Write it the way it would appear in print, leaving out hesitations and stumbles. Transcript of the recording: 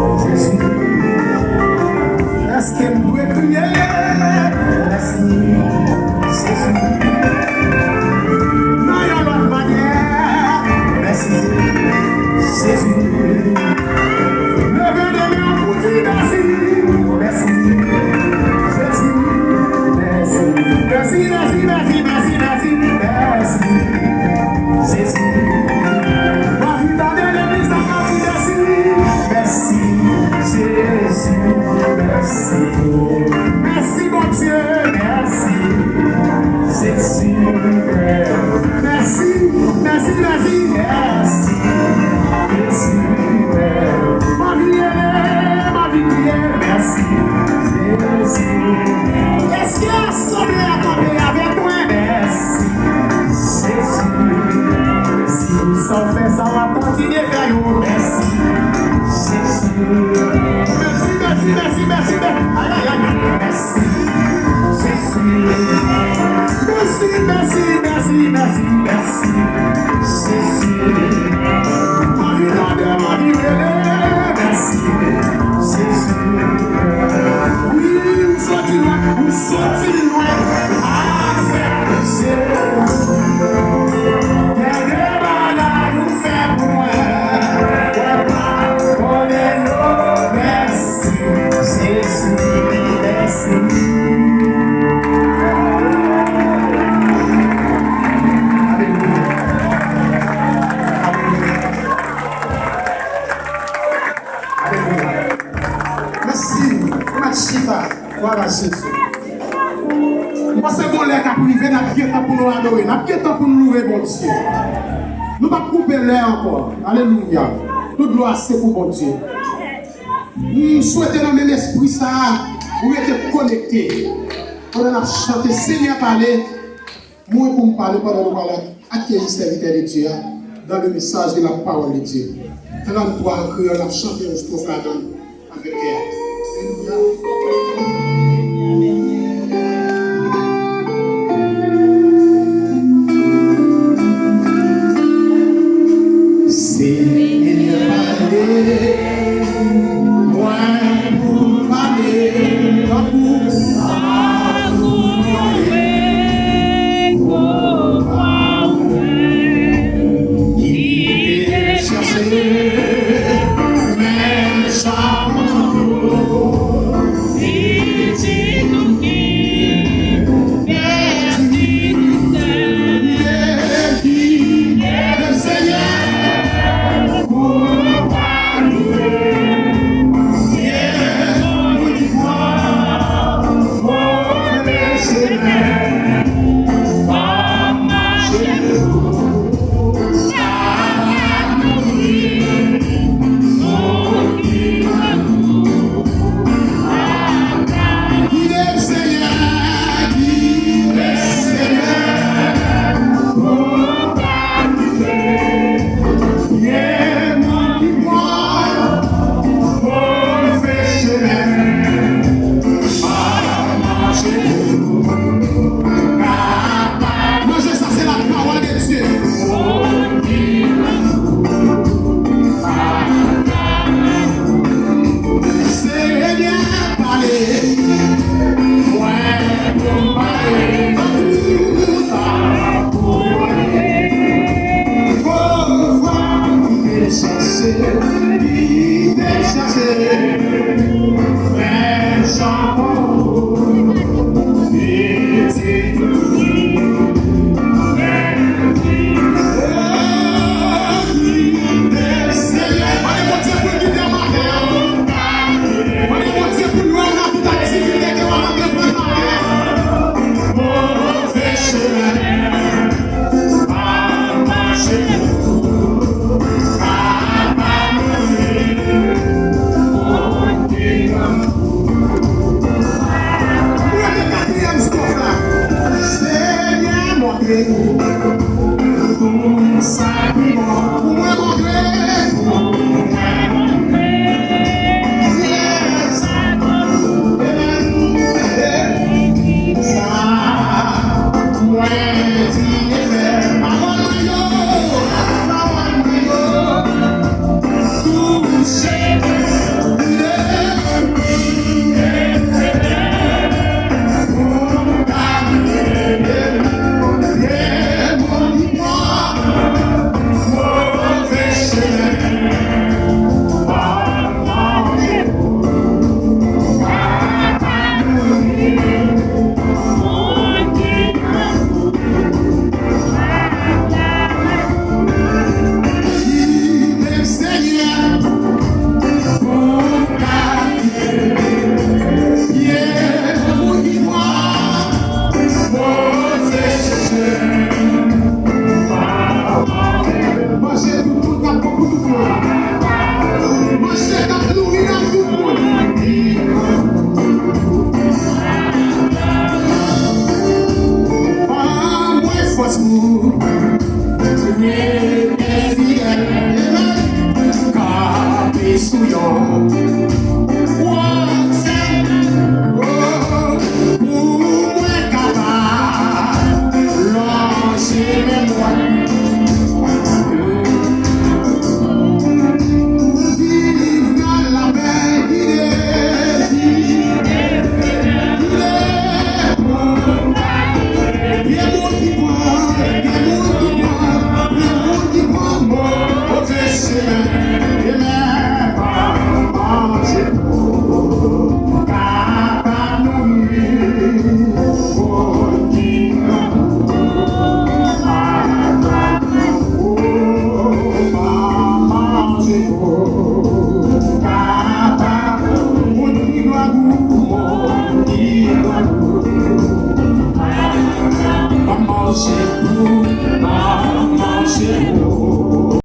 Merci, Merci mon Dieu, merci. Jésus, merci, merci, merci, merci. Jésus, ma vie est, merci. Jésus, est-ce qu'il y a assemblé à tomber avec moi? Merci. Jésus, si nous sommes faits, ça va continuer vers nous. Merci. Jésus, merci, merci, merci. Aïe, aïe, aïe, merci. Jésus, merci, merci, merci, merci, merci. Jésus, ma vie merci. Jésus, oui, nous sommes loin, avec Jésus. Voilà Jésus. Moi, c'est bon, l'air qui a privé, n'a pas temps pour nous adorer, n'a pas temps pour nous louer, mon Dieu. Nous ne pouvons pas couper l'air encore. Alléluia. Toute gloire, c'est pour mon Dieu. Nous souhaitons dans le même esprit ça, vous êtes connectés. Pendant que chanter, Seigneur parler, moi pour me parler pendant que nous parlons, accueillir serviteur de Dieu dans le message de la parole de Dieu. 33 en créole, on a chanté un strophe là-dedans avec elle. souillons.